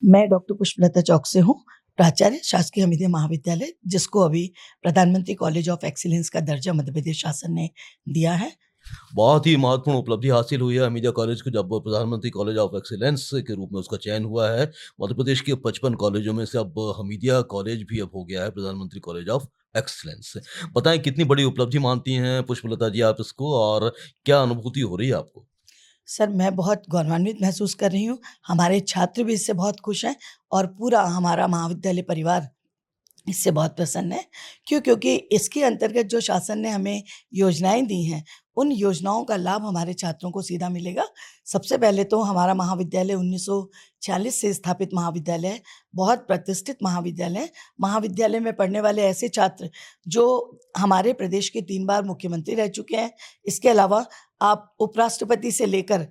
मैं डॉक्टर पुष्पलता चौक से हूँ, प्राचार्य शासकीय हमीदिया महाविद्यालय, जिसको अभी प्रधानमंत्री कॉलेज ऑफ एक्सीलेंस का दर्जा मध्य प्रदेश शासन ने दिया है। बहुत ही महत्वपूर्ण उपलब्धि हासिल हुई है हमीदिया कॉलेज को जब प्रधानमंत्री कॉलेज ऑफ एक्सीलेंस के रूप में उसका चयन हुआ है। मध्य प्रदेश के 55 कॉलेजों में से अब हमीदिया कॉलेज भी अब हो गया है प्रधानमंत्री कॉलेज ऑफ एक्सीलेंस। बताएँ कितनी बड़ी उपलब्धि मानती हैं पुष्पलता जी आप इसको और क्या अनुभूति हो रही है आपको? सर, मैं बहुत गौरवान्वित महसूस कर रही हूँ, हमारे छात्र भी इससे बहुत खुश हैं और पूरा हमारा महाविद्यालय परिवार इससे बहुत प्रसन्न है। क्यों? क्योंकि इसके अंतर्गत जो शासन ने हमें योजनाएँ दी हैं, उन योजनाओं का लाभ हमारे छात्रों को सीधा मिलेगा। सबसे पहले तो हमारा महाविद्यालय 1946 से स्थापित महाविद्यालय है, बहुत प्रतिष्ठित महाविद्यालय है। महाविद्यालय में पढ़ने वाले ऐसे छात्र जो हमारे प्रदेश के 3 बार मुख्यमंत्री रह चुके हैं। इसके अलावा आप उपराष्ट्रपति से लेकर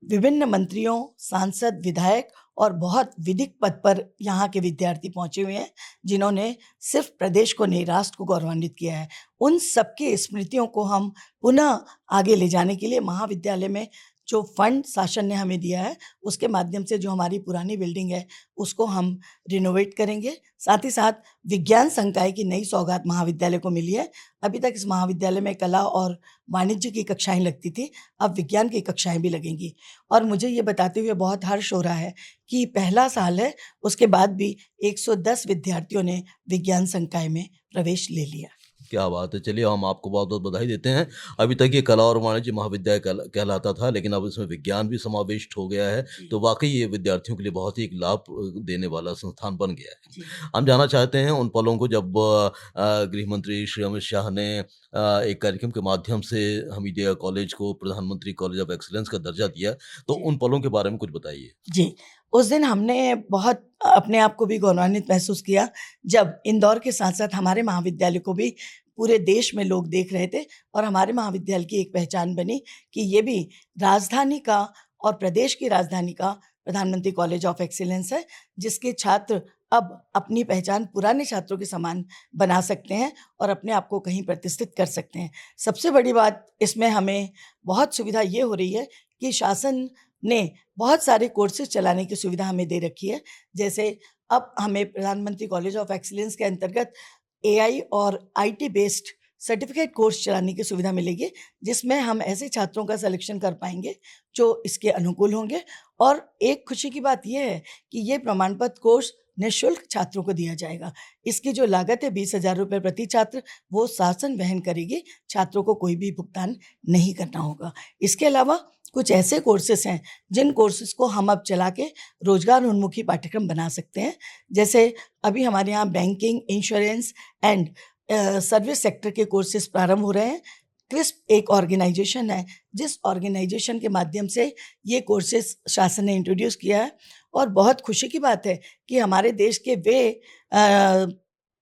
विभिन्न मंत्रियों, सांसद, विधायक और बहुत विधिक पद पर यहाँ के विद्यार्थी पहुँचे हुए हैं, जिन्होंने सिर्फ़ प्रदेश को नहीं, राष्ट्र को गौरवान्वित किया है। उन सबकी स्मृतियों को हम पुनः आगे ले जाने के लिए महाविद्यालय में जो फंड शासन ने हमें दिया है, उसके माध्यम से जो हमारी पुरानी बिल्डिंग है, उसको हम रिनोवेट करेंगे। साथ ही साथ विज्ञान संकाय की नई सौगात महाविद्यालय को मिली है। अभी तक इस महाविद्यालय में कला और वाणिज्य की कक्षाएँ लगती थी, अब विज्ञान की कक्षाएँ भी लगेंगी। और मुझे ये बताते हुए बहुत हर्ष हो रहा है कि पहला साल है, उसके बाद भी 110 विद्यार्थियों ने विज्ञान संकाय में प्रवेश ले लिया। क्या बात है! चलिए हम आपको बहुत-बहुत बधाई देते हैं। अभी तक ये कला और वाणिज्य महाविद्यालय कहलाता था लेकिन अब इसमें विज्ञान भी समाविष्ट हो गया है। तो वाक़ई ये विद्यार्थियों के लिए बहुत ही एक लाभ देने वाला संस्थान बन गया है। जी। हम जानना चाहते हैं उन पलों को जब गृह मंत्री श्री अमित शाह ने एक कार्यक्रम के माध्यम से हमीदिया कॉलेज को प्रधानमंत्री कॉलेज ऑफ एक्सीलेंस का दर्जा दिया, तो जी। उन पलों के बारे में कुछ बताइए? जी, उस दिन हमने बहुत अपने आप को भी गौरवान्वित महसूस किया, जब इंदौर के साथ-साथ हमारे महाविद्यालय को भी पूरे देश में लोग देख रहे थे और हमारे महाविद्यालय की एक पहचान बनी कि ये भी राजधानी का और प्रदेश की राजधानी का प्रधानमंत्री कॉलेज ऑफ एक्सीलेंस है, जिसके छात्र अब अपनी पहचान पुराने छात्रों के समान बना सकते हैं और अपने आप को कहीं प्रतिष्ठित कर सकते हैं। सबसे बड़ी बात इसमें हमें बहुत सुविधा ये हो रही है कि शासन ने बहुत सारे कोर्सेज़ चलाने की सुविधा हमें दे रखी है। जैसे अब हमें प्रधानमंत्री कॉलेज ऑफ एक्सीलेंस के अंतर्गत एआई और आईटी बेस्ड सर्टिफ़िकेट कोर्स चलाने की सुविधा मिलेगी, जिसमें हम ऐसे छात्रों का सिलेक्शन कर पाएँगे, जो इसके अनुकूल होंगे। और एक खुशी की बात ये है कि ये प्रमाण पत्र कोर्स निःशुल्क छात्रों को दिया जाएगा। इसकी जो लागत है 20,000 रुपए प्रति छात्र, वो शासन वहन करेगी, छात्रों को कोई भी भुगतान नहीं करना होगा। इसके अलावा कुछ ऐसे कोर्सेज़ हैं, जिन कोर्सेज़ को हम अब चला के रोज़गार उन्मुखी पाठ्यक्रम बना सकते हैं। जैसे अभी हमारे यहाँ banking, insurance and service sector के कोर्सेज़ प्रारंभ हो रहे हैं। क्रिस्प एक ऑर्गेनाइज़ेशन है, जिस ऑर्गेनाइज़ेशन के माध्यम से ये कोर्सेज़ शासन ने इंट्रोड्यूस किया है और बहुत खुशी की बात है कि हमारे देश के वे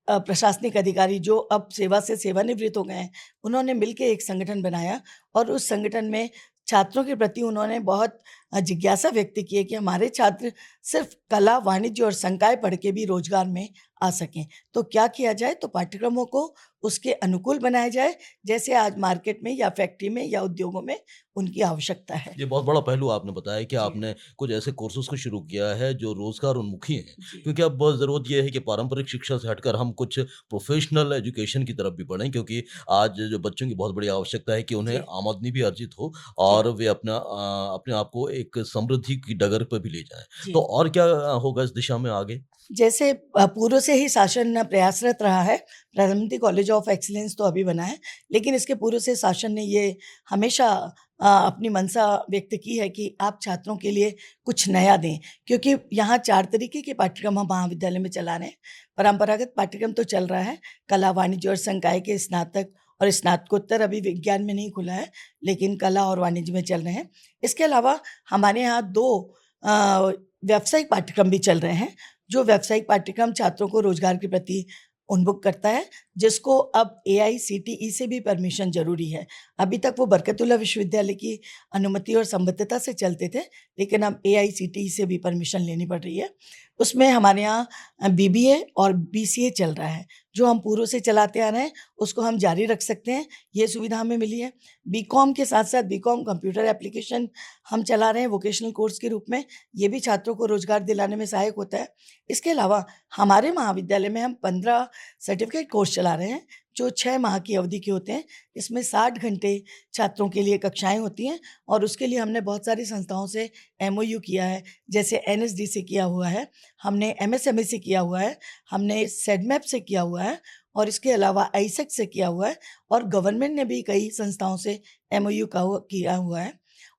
प्रशासनिक अधिकारी जो अब सेवा से सेवानिवृत्त हो गए हैं, उन्होंने मिलके एक संगठन बनाया और उस संगठन में छात्रों के प्रति उन्होंने बहुत जिज्ञासा व्यक्त की है कि हमारे छात्र सिर्फ़ कला, वाणिज्य और संकाय पढ़ के भी रोज़गार में आ सकें। तो क्या किया जाए? तो पाठ्यक्रमों को उसके अनुकूल बनाया जाए, जैसे आज मार्केट में या फैक्ट्री में या उद्योगों में उनकी आवश्यकता है। ये बहुत बड़ा पहलू आपने बताया कि जी। आपने कुछ ऐसे कोर्सेज़ को शुरू किया है जो रोज़गार उन्मुखी हैं। जी। क्योंकि अब बहुत ज़रूरत ये है कि पारंपरिक शिक्षा से हटकर हम कुछ प्रोफ़ेशनल एजुकेशन की तरफ भी बढ़ें क्योंकि आज जो बच्चों की बहुत बड़ी आवश्यकता है कि उन्हें जी। आमदनी भी अर्जित हो जी। और वे अपने आप को एक समृद्धि की डगर पे भी ले जाएँ। जी। तो और क्या होगा इस दिशा में आगे? जैसे पूर्व से ही शासन प्रयासरत रहा है, प्रधानमंत्री कॉलेज ऑफ एक्सीलेंस तो अभी बना है, लेकिन इसके पूर्व से शासन ने ये हमेशा अपनी मंशा व्यक्त की है कि आप छात्रों के लिए कुछ नया दें, क्योंकि यहाँ 4 तरीके के पाठ्यक्रम हम महाविद्यालय में चला रहे हैं। परंपरागत पाठ्यक्रम तो चल रहा है, कला, वाणिज्य और संकाय के स्नातक और स्नातकोत्तर अभी विज्ञान में नहीं खुला है, लेकिन कला और वाणिज्य में चल रहे हैं। इसके अलावा हमारे यहाँ 2 अ, व्यावसायिक पाठ्यक्रम भी चल रहे हैं, जो व्यावसायिक पाठ्यक्रम छात्रों को रोज़गार के प्रति उन्मुख करता है, जिसको अब एआईसीटीई से भी परमिशन ज़रूरी है। अभी तक वो बरकतुल्लाह विश्वविद्यालय की अनुमति और संबद्धता से चलते थे, लेकिन अब AICTE से भी परमिशन लेनी पड़ रही है। उसमें हमारे यहाँ BBA और BCA चल रहा है। जो हम पूर्व से चलाते आ रहे हैं, उसको हम जारी रख सकते हैं, ये सुविधा हमें मिली है। BCom के साथ-साथ BCom कंप्यूटर एप्लीकेशन हम चला रहे हैं वोकेशनल कोर्स के रूप में, ये भी छात्रों को रोज़गार दिलाने में सहायक होता है। इसके अलावा हमारे महाविद्यालय में हम 15 सर्टिफ़िकेट कोर्स चला रहे हैं, जो 6 माह की अवधि के होते हैं। इसमें 60 घंटे छात्रों के लिए कक्षाएँ होती हैं और उसके लिए हमने बहुत सारी संस्थाओं से MOU किया है, जैसे NSD से किया हुआ है, हमने MSME से किया हुआ है, हमने SEDMAP से किया हुआ है और इसके अलावा ISEC से किया हुआ है और गवर्नमेंट ने भी कई संस्थाओं से MOU किया हुआ है।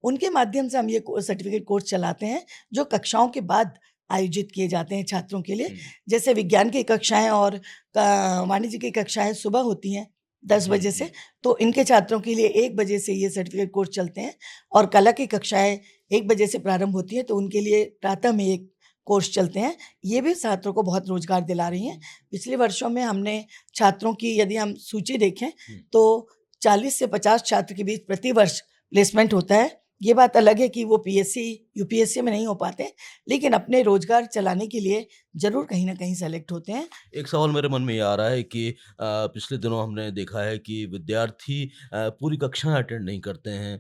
उनके माध्यम से हम ये सर्टिफ़िकेट कोर्स चलाते हैं, जो कक्षाओं के बाद आयोजित किए जाते हैं छात्रों के लिए। जैसे विज्ञान की कक्षाएँ और वाणिज्य की कक्षाएँ सुबह होती हैं 10 बजे से, तो इनके छात्रों के लिए 1 बजे से ये सर्टिफ़िकेट कोर्स चलते हैं और कला की कक्षाएँ 1 बजे से प्रारंभ होती हैं, तो उनके लिए प्रातः में एक कोर्स चलते हैं। ये भी छात्रों को बहुत रोज़गार दिला रही हैं। पिछले वर्षों में हमने छात्रों की यदि हम सूची देखें, तो 40 से 50 छात्र के बीच प्रति वर्ष प्लेसमेंट होता है। ये बात अलग है कि वो PSC, UPSC में नहीं हो पाते, लेकिन अपने रोज़गार चलाने के लिए ज़रूर कहीं न कहीं सेलेक्ट होते हैं। एक सवाल मेरे मन में ये आ रहा है कि पिछले दिनों हमने देखा है कि विद्यार्थी पूरी कक्षाएं अटेंड नहीं करते हैं।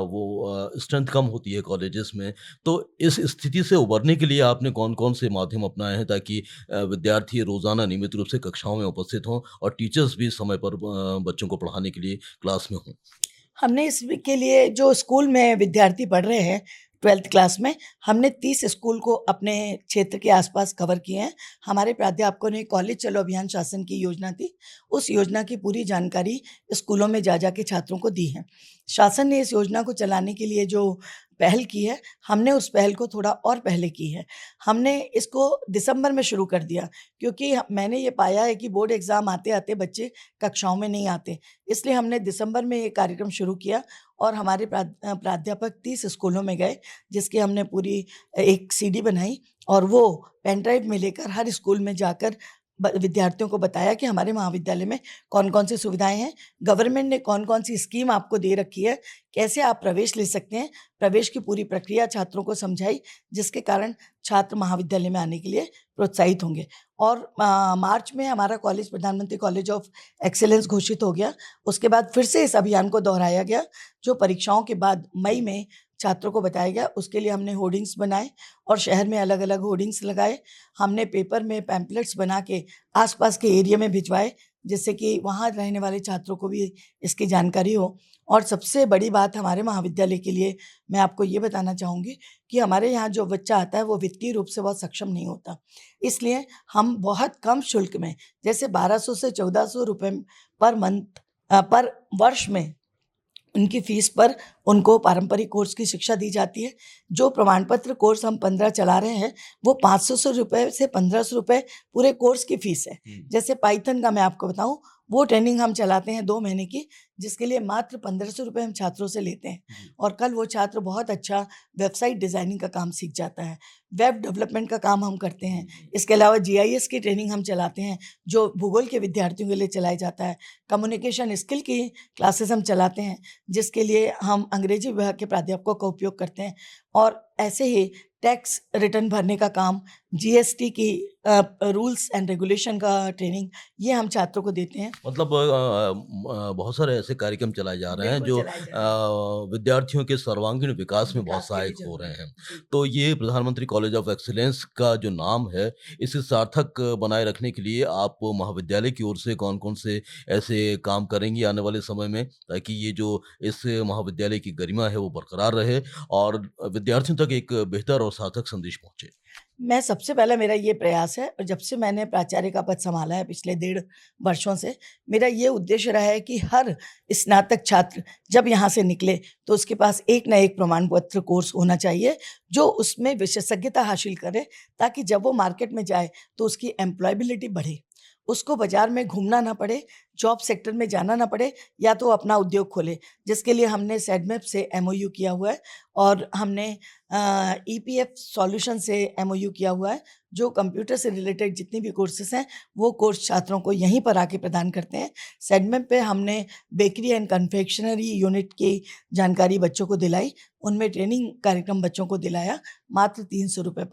वो स्ट्रेंथ कम होती है कॉलेजेस में। तो इस स्थिति से उबरने के लिए आपने कौन-कौन से माध्यम अपनाए हैं ताकि विद्यार्थी रोज़ाना नियमित रूप से कक्षाओं में उपस्थित हों और टीचर्स भी समय पर बच्चों को पढ़ाने के लिए क्लास में हों? हमने के लिए जो स्कूल में विद्यार्थी पढ़ रहे हैं 12th क्लास में, हमने 30 स्कूल को अपने क्षेत्र के आसपास कवर किए हैं। हमारे प्राध्यापकों ने कॉलेज चलो अभियान शासन की योजना थी, उस योजना की पूरी जानकारी स्कूलों में जा के छात्रों को दी है। शासन ने इस योजना को चलाने के लिए जो पहल की है, हमने उस पहल को थोड़ा और पहले की है। हमने इसको दिसंबर में शुरू कर दिया, क्योंकि मैंने ये पाया है कि बोर्ड एग्ज़ाम आते-आते बच्चे कक्षाओं में नहीं आते। इसलिए हमने दिसंबर में ये कार्यक्रम शुरू किया और हमारे प्राध्यापक 30 स्कूलों में गए, जिसकी हमने पूरी एक CD बनाई और वो पेन ड्राइव में लेकर हर स्कूल में जाकर विद्यार्थियों को बताया कि हमारे महाविद्यालय में कौन-कौन सी सुविधाएँ हैं, गवर्नमेंट ने कौन-कौन सी स्कीम आपको दे रखी है, कैसे आप प्रवेश ले सकते हैं। प्रवेश की पूरी प्रक्रिया छात्रों को समझाई, जिसके कारण छात्र महाविद्यालय में आने के लिए प्रोत्साहित होंगे। और मार्च में हमारा कॉलेज प्रधानमंत्री कॉलेज ऑफ एक्सीलेंस घोषित हो गया। उसके बाद फिर से इस अभियान को दोहराया गया, जो परीक्षाओं के बाद मई में छात्रों को बताया गया। उसके लिए हमने होर्डिंग्स बनाए और शहर में अलग-अलग होर्डिंग्स लगाए। हमने पेपर में पैम्पलेट्स बना के आस-पास के एरिया में भिजवाए, जिससे कि वहाँ रहने वाले छात्रों को भी इसकी जानकारी हो। और सबसे बड़ी बात हमारे महाविद्यालय के लिए मैं आपको ये बताना चाहूँगी कि हमारे यहाँ जो बच्चा आता है, वो वित्तीय रूप से बहुत सक्षम नहीं होता। इसलिए हम बहुत कम शुल्क में, जैसे 1200 से 1400 रुपए पर वर्ष में उनकी फ़ीस पर उनको पारंपरिक कोर्स की शिक्षा दी जाती है। जो प्रमाण पत्र कोर्स हम 15 चला रहे हैं, वो 500 रुपए से 1500 रुपए पूरे कोर्स की फ़ीस है। जैसे पाइथन का मैं आपको बताऊँ, वो ट्रेनिंग हम चलाते हैं 2 महीने की, जिसके लिए मात्र 1500 रुपए हम छात्रों से लेते हैं और कल वो छात्र बहुत अच्छा वेबसाइट डिज़ाइनिंग का काम सीख जाता है, वेब डेवलपमेंट का काम हम करते हैं। इसके अलावा GIS की ट्रेनिंग हम चलाते हैं, जो भूगोल के विद्यार्थियों के लिए चलाया जाता है। कम्युनिकेशन स्किल की क्लासेस हम चलाते हैं, जिसके लिए हम अंग्रेजी विभाग के प्राध्यापकों का उपयोग करते हैं। और ऐसे ही टैक्स रिटर्न भरने का काम, GST की रूल्स एंड रेगुलेशन का ट्रेनिंग, ये हम छात्रों को देते हैं। मतलब बहुत सारे ऐसे कार्यक्रम चलाए जा रहे हैं बिल्कुल जो चलाए जा रहे हैं। विद्यार्थियों के सर्वांगीण विकास में बहुत विकास के लिए सहायक हो ज़रूरी रहे है। हैं। जी। तो ये प्रधानमंत्री कॉलेज ऑफ एक्सीलेंस का जो नाम है, इसे सार्थक बनाए रखने के लिए आप महाविद्यालय की ओर से कौन-कौन से ऐसे काम करेंगी आने वाले समय में, ताकि ये जो इस महाविद्यालय की गरिमा है वो बरकरार रहे और विद्यार्थियों तक एक बेहतर और सार्थक संदेश पहुँचे? मैं सबसे पहला मेरा ये प्रयास है, और जब से मैंने प्राचार्य का पद सँभाला है पिछले 1.5 वर्षों से, मेरा ये उद्देश्य रहा है कि हर स्नातक छात्र जब यहाँ से निकले, तो उसके पास एक ना एक प्रमाण पत्र कोर्स होना चाहिए, जो उसमें विशेषज्ञता हासिल करे, ताकि जब वो मार्केट में जाए, तो उसकी एम्प्लॉयबिलिटी बढ़े। उसको बाजार में घूमना ना पड़े, जॉब सेक्टर में जाना ना पड़े, या तो अपना उद्योग खोले, जिसके लिए हमने सेडमेप से एमओयू किया हुआ है और हमने ईपीएफ सॉल्यूशन से एमओयू किया हुआ है, जो कंप्यूटर से रिलेटेड जितनी भी कोर्सेज हैं वो कोर्स छात्रों को यहीं पर आके प्रदान करते हैं। सेडमेप पे हमने बेकरी एंड कन्फेक्शनरी यूनिट की जानकारी बच्चों को दिलाई, उनमें ट्रेनिंग कार्यक्रम बच्चों को दिलाया मात्र 300 रुपये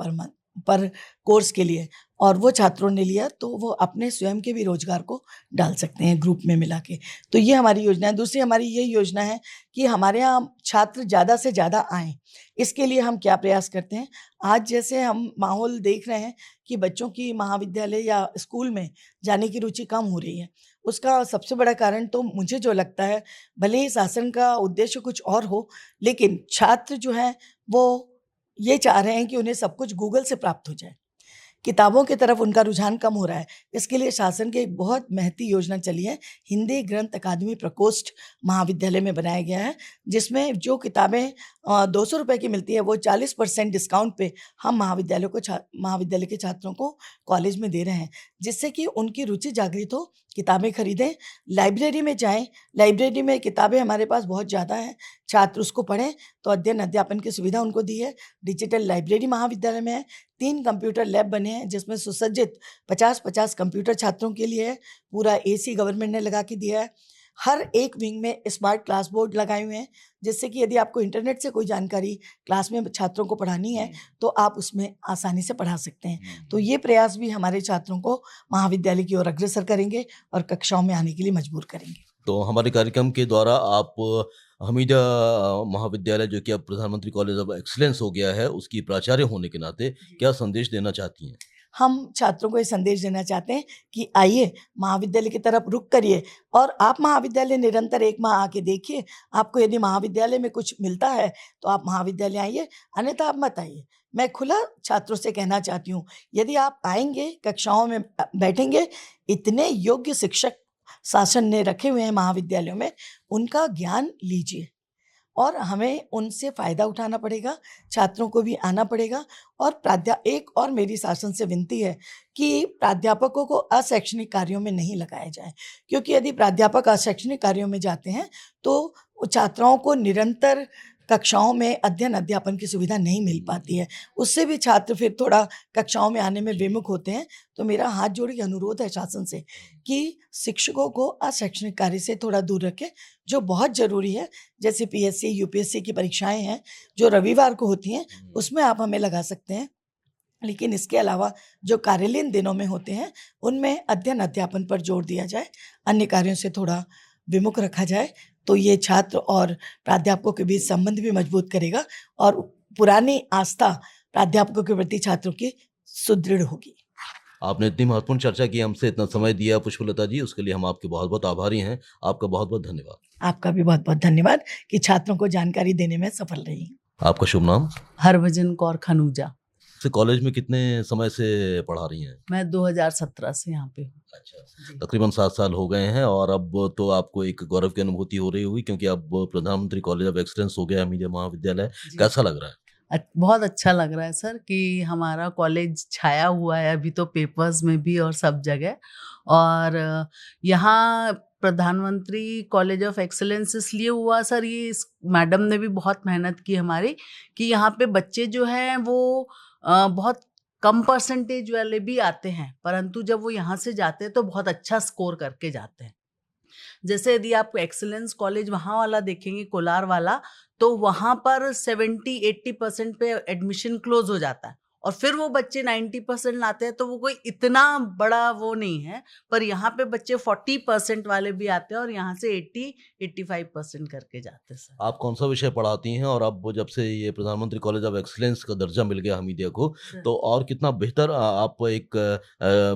पर कोर्स के लिए, और वो छात्रों ने लिया तो वो अपने स्वयं के भी रोजगार को डाल सकते हैं ग्रुप में मिला के। तो ये हमारी योजना है। दूसरी हमारी ये योजना है कि हमारे यहाँ छात्र ज़्यादा से ज़्यादा आएँ। इसके लिए हम क्या प्रयास करते हैं, आज जैसे हम माहौल देख रहे हैं कि बच्चों की महाविद्यालय या स्कूल में जाने की रुचि कम हो रही है, उसका सबसे बड़ा कारण तो मुझे जो लगता है, भले ही शासन का उद्देश्य कुछ और हो, लेकिन छात्र जो हैं वो ये चाह रहे हैं कि उन्हें सब कुछ गूगल से प्राप्त हो जाए। किताबों की तरफ उनका रुझान कम हो रहा है। इसके लिए शासन की एक बहुत महती योजना चली है, हिंदी ग्रंथ अकादमी प्रकोष्ठ महाविद्यालय में बनाया गया है, जिसमें जो किताबें 200 रुपए की मिलती है वो 40% डिस्काउंट पे हम महाविद्यालय के छात्रों को कॉलेज में दे रहे हैं, जिससे कि उनकी रुचि जागृत हो, किताबें खरीदें, लाइब्रेरी में जाएँ। लाइब्रेरी में किताबें हमारे पास बहुत ज़्यादा हैं, छात्र उसको पढ़ें, तो अध्ययन अध्यापन की सुविधा उनको दी है। डिजिटल लाइब्रेरी महाविद्यालय में है, 3 कंप्यूटर लैब बने हैं जिसमें सुसज्जित 50-50 कंप्यूटर छात्रों के लिए है, पूरा एसी गवर्नमेंट ने लगा के दिया है। हर एक विंग में स्मार्ट क्लास बोर्ड लगाए हुए हैं, जिससे कि यदि आपको इंटरनेट से कोई जानकारी क्लास में छात्रों को पढ़ानी है तो आप उसमें आसानी से पढ़ा सकते हैं। तो ये प्रयास भी हमारे छात्रों को महाविद्यालय की ओर अग्रसर करेंगे और कक्षाओं में आने के लिए मजबूर करेंगे। तो हमारे कार्यक्रम के द्वारा आप हमीदा महाविद्यालय, जो कि अब प्रधानमंत्री कॉलेज ऑफ एक्सीलेंस हो गया है, उसकी प्राचार्य होने के नाते क्या संदेश देना चाहती हैं? हम छात्रों को ये संदेश देना चाहते हैं कि आइए महाविद्यालय की तरफ रुख करिए और आप महाविद्यालय निरंतर 1 माह आके देखिए। आपको यदि महाविद्यालय में कुछ मिलता है तो आप महाविद्यालय आइए, अन्यथा आप मत आइए। मैं खुला छात्रों से कहना चाहती हूँ, यदि आप आएँगे, कक्षाओं में बैठेंगे, इतने योग्य शिक्षक शासन ने रखे हुए हैं महाविद्यालयों में, उनका ज्ञान लीजिए और हमें उनसे फ़ायदा उठाना पड़ेगा, छात्रों को भी आना पड़ेगा। और एक और मेरी शासन से विनती है कि प्राध्यापकों को अशैक्षणिक कार्यों में नहीं लगाया जाए, क्योंकि यदि प्राध्यापक अशैक्षणिक कार्यों में जाते हैं तो छात्राओं को निरंतर कक्षाओं में अध्ययन अध्यापन की सुविधा नहीं मिल पाती है, उससे भी छात्र फिर थोड़ा कक्षाओं में आने में विमुख होते हैं। तो मेरा हाथ जोड़ के अनुरोध है शासन से कि शिक्षकों को अशैक्षणिक कार्य से थोड़ा दूर रखें, जो बहुत ज़रूरी है। जैसे पीएससी, यूपीएससी की परीक्षाएं हैं जो रविवार को होती हैं, उसमें आप हमें लगा सकते हैं, लेकिन इसके अलावा जो कार्यालयीन दिनों में होते हैं उनमें अध्ययन अध्यापन पर जोर दिया जाए, अन्य कार्यों से थोड़ा विमुख रखा जाए। तो ये छात्र और प्राध्यापकों के बीच संबंध भी मजबूत करेगा और पुरानी आस्था प्राध्यापकों के प्रति छात्रों की सुदृढ़ होगी। आपने इतनी महत्वपूर्ण चर्चा की, हमसे इतना समय दिया पुष्पलता जी, उसके लिए हम आपके बहुत-बहुत आभारी हैं। आपका बहुत-बहुत धन्यवाद। आपका भी बहुत-बहुत धन्यवाद कि छात्रों को जानकारी देने में सफल रही। आपका शुभ नाम? हरभजन कौर खनूजा। से कॉलेज में कितने समय से पढ़ा रही हैं? मैं 2017 से यहाँ पे हूँ। अच्छा, तकरीबन 7 साल हो गए हैं और अब तो आपको एक गौरव की अनुभूति हो रही होगी, क्योंकि अब प्रधानमंत्री कॉलेज ऑफ एक्सीलेंस हो गया है हमीदिया महाविद्यालय। कैसा लग रहा है? बहुत अच्छा लग रहा है सर कि हमारा कॉलेज छाया हुआ है अभी तो पेपर्स में भी और सब जगह। और यहाँ प्रधानमंत्री कॉलेज ऑफ एक्सीलेंस इसलिए हुआ सर, ये मैडम ने भी बहुत मेहनत की हमारी कि यहाँ पे बच्चे जो हैं वो बहुत कम परसेंटेज वाले भी आते हैं, परंतु जब वो यहाँ से जाते हैं तो बहुत अच्छा स्कोर करके जाते हैं। जैसे यदि आप एक्सीलेंस कॉलेज वहाँ वाला देखेंगे, कोलार वाला, तो वहाँ पर 70-80% पे एडमिशन क्लोज हो जाता है और फिर वो बच्चे 90% लाते हैं, तो वो कोई इतना बड़ा वो नहीं है। पर यहाँ पे बच्चे 40% वाले भी आते हैं और यहाँ से 80-85% करके जाते हैं सर। आप कौन सा विषय पढ़ाती हैं, और अब जब से ये प्रधानमंत्री कॉलेज ऑफ एक्सीलेंस का दर्जा मिल गया हमीदिया को, तो और कितना बेहतर आप एक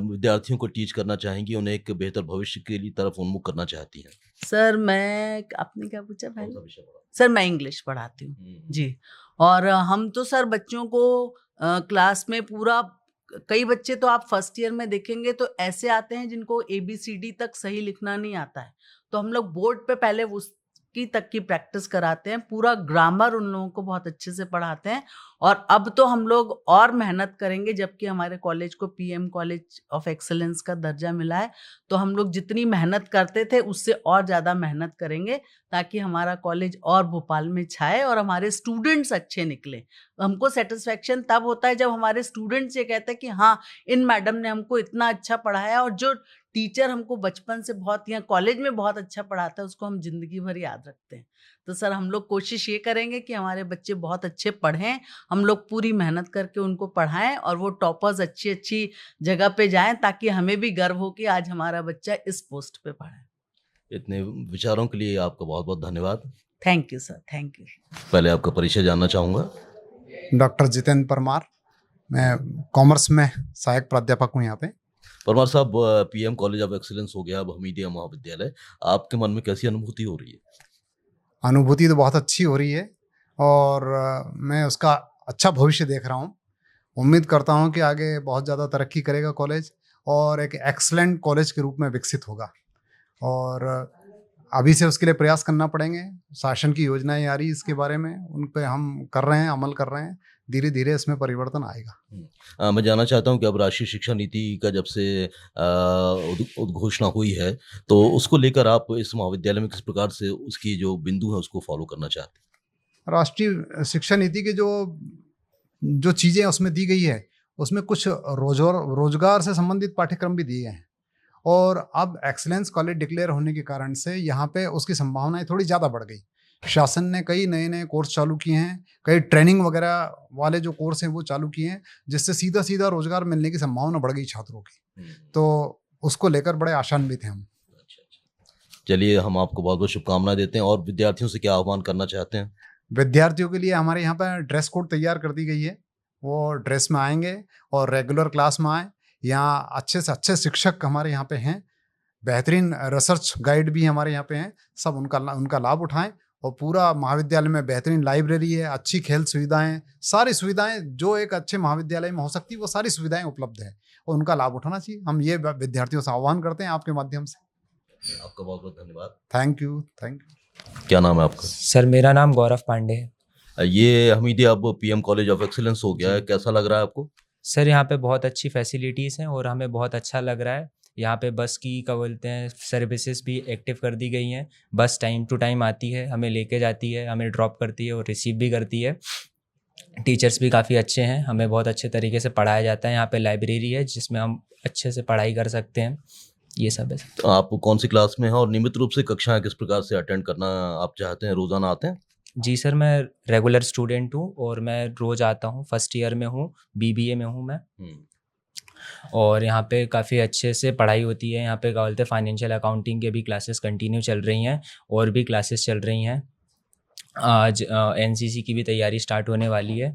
विद्यार्थियों को टीच करना चाहेंगी, उन्हें एक बेहतर भविष्य के लिए तरफ उन्मुख करना चाहती हैं? सर मैं, आपने क्या पूछा कौन सा पहले? विषय पढ़ाती सर मैं इंग्लिश पढ़ाती हूँ हैं? जी। और हम तो सर बच्चों को क्लास में पूरा, कई बच्चे तो आप फर्स्ट ईयर में देखेंगे तो ऐसे आते हैं जिनको ABCD तक सही लिखना नहीं आता है, तो हम लोग बोर्ड पे पहले उसकी तक की प्रैक्टिस कराते हैं, पूरा ग्रामर उन लोगों को बहुत अच्छे से पढ़ाते हैं और अब तो हम लोग और मेहनत करेंगे, जबकि हमारे कॉलेज को पीएम कॉलेज ऑफ एक्सीलेंस का दर्जा मिला है, तो हम लोग जितनी मेहनत करते थे उससे और ज़्यादा मेहनत करेंगे, ताकि हमारा कॉलेज और भोपाल में छाए और हमारे स्टूडेंट्स अच्छे निकले। हमको सेटिस्फेक्शन तब होता है जब हमारे स्टूडेंट्स ये कहते हैं कि हाँ, इन मैडम ने हमको इतना अच्छा पढ़ाया, और जो टीचर हमको बचपन से बहुत या कॉलेज में बहुत अच्छा पढ़ाता है उसको हम जिंदगी भर याद रखते हैं। तो सर, हम लोग कोशिश ये करेंगे कि हमारे बच्चे बहुत अच्छे पढ़ें, हम लोग पूरी मेहनत करके उनको पढ़ाएं और वो टॉपर्स अच्छी अच्छी जगह पे जाएं, ताकि हमें भी गर्व हो कि आज हमारा बच्चा इस पोस्ट पे पढ़ा है। इतने विचारों के लिए आपका बहुत-बहुत धन्यवाद। Thank you sir, thank you. पहले आपका परिचय जानना चाहूँगा। डॉक्टर जितेंद्र परमार, मैं कॉमर्स में सहायक प्राध्यापक हूँ यहाँ पे। परमार साहब, पीएम कॉलेज ऑफ एक्सीलेंस हो गया, अब हमीदिया महाविद्यालय, आपके मन में कैसी अनुभूति हो रही है? अनुभूति तो बहुत अच्छी हो रही है और मैं उसका अच्छा भविष्य देख रहा हूँ। उम्मीद करता हूँ कि आगे बहुत ज़्यादा तरक्की करेगा कॉलेज और एक एक्सलेंट कॉलेज के रूप में विकसित होगा, और अभी से उसके लिए प्रयास करना पड़ेंगे। शासन की योजनाएं आ रही इसके बारे में, उन पे हम कर रहे हैं, अमल कर रहे हैं। धीरे धीरे इसमें परिवर्तन आएगा। मैं जानना चाहता हूँ कि अब राष्ट्रीय शिक्षा नीति का जब से उद्घोषणा हुई है, तो उसको लेकर आप इस महाविद्यालय में किस प्रकार से उसकी जो बिंदु है उसको फॉलो करना चाहते हैं? राष्ट्रीय शिक्षा नीति के जो चीज़ें उसमें दी गई है, उसमें कुछ रोजगार से संबंधित पाठ्यक्रम भी दिए हैं, और अब एक्सीलेंस कॉलेज डिक्लेयर होने के कारण से यहाँ पे उसकी संभावनाएं थोड़ी ज़्यादा बढ़ गई। शासन ने कई नए नए कोर्स चालू किए हैं, कई ट्रेनिंग वगैरह वाले जो कोर्स हैं वो चालू किए हैं, जिससे सीधा सीधा रोजगार मिलने की संभावना बढ़ गई छात्रों की। तो उसको लेकर बड़े आशान्वित हैं हम। चलिए, हम आपको बहुत बहुत शुभकामनाएं देते हैं, और विद्यार्थियों से क्या आह्वान करना चाहते हैं? विद्यार्थियों के लिए हमारे यहाँ पर ड्रेस कोड तैयार कर दी गई है, वो ड्रेस में आएंगे और रेगुलर क्लास में आए। यहाँ अच्छे से अच्छे शिक्षक हमारे यहाँ पे हैं, बेहतरीन रिसर्च गाइड भी हमारे यहाँ पे हैं, सब उनका लाभ उठाएं। और पूरा महाविद्यालय में बेहतरीन लाइब्रेरी है, अच्छी खेल सुविधाएं, सारी सुविधाएं जो एक अच्छे महाविद्यालय में हो सकती है वो सारी सुविधाएं उपलब्ध है, और उनका लाभ उठाना चाहिए। हम ये विद्यार्थियों से आह्वान करते हैं आपके माध्यम से। आपका बहुत बहुत धन्यवाद। Thank you. क्या नाम है आपका? सर, मेरा नाम गौरव पांडे है। ये हमीदिया अब पीएम कॉलेज ऑफ एक्सीलेंस हो गया है, कैसा लग रहा है आपको? सर, यहाँ पे बहुत अच्छी फैसिलिटीज़ हैं और हमें बहुत अच्छा लग रहा है। यहाँ पे बस की क्या बोलते हैं सर्विसेज भी एक्टिव कर दी गई हैं। बस टाइम टू टाइम आती है, हमें लेके जाती है, हमें ड्रॉप करती है और रिसीव भी करती है। टीचर्स भी काफ़ी अच्छे हैं, हमें बहुत अच्छे तरीके से पढ़ाया जाता है। यहाँ पे लाइब्रेरी है जिसमें हम अच्छे से पढ़ाई कर सकते हैं। ये सब है। तो आप कौन सी क्लास में हैं और नियमित रूप से कक्षाएं किस प्रकार से अटेंड करना आप चाहते हैं? रोजाना आते हैं? जी सर, मैं रेगुलर स्टूडेंट हूँ और मैं रोज़ आता हूँ। फर्स्ट ईयर में हूँ, बीबीए में हूँ मैं। और यहाँ पे काफ़ी अच्छे से पढ़ाई होती है। यहाँ पे क्या बोलते हैं फाइनेंशियल अकाउंटिंग के भी क्लासेस कंटिन्यू चल रही हैं और भी क्लासेस चल रही हैं। आज एनसीसी की भी तैयारी स्टार्ट होने वाली है।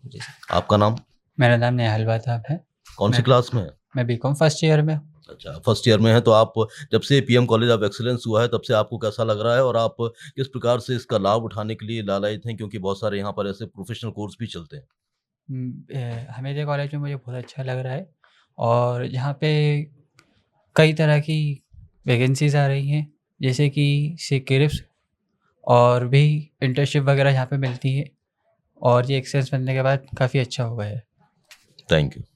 जी सर। आपका नाम? मेरा नाम नेहाल बाताब है। कौन सी क्लास में है? मैं बीकॉम फर्स्ट ईयर में हूँ। अच्छा, फर्स्ट ईयर में है। तो आप जब से पीएम कॉलेज ऑफ एक्सीलेंस हुआ है तब से आपको कैसा लग रहा है, और आप किस प्रकार से इसका लाभ उठाने के लिए लालायित हैं, क्योंकि बहुत सारे यहाँ पर ऐसे प्रोफेशनल कोर्स भी चलते हैं? हमीदिया कॉलेज में मुझे बहुत अच्छा लग रहा है, और यहाँ पे कई तरह की वैकेंसीज आ रही हैं, जैसे कि सिक्योरिप्स और भी इंटर्नशिप वगैरह यहाँ पे मिलती है, और ये एक्सपीरियंस मिलने के बाद काफ़ी अच्छा हुआ है। Thank you.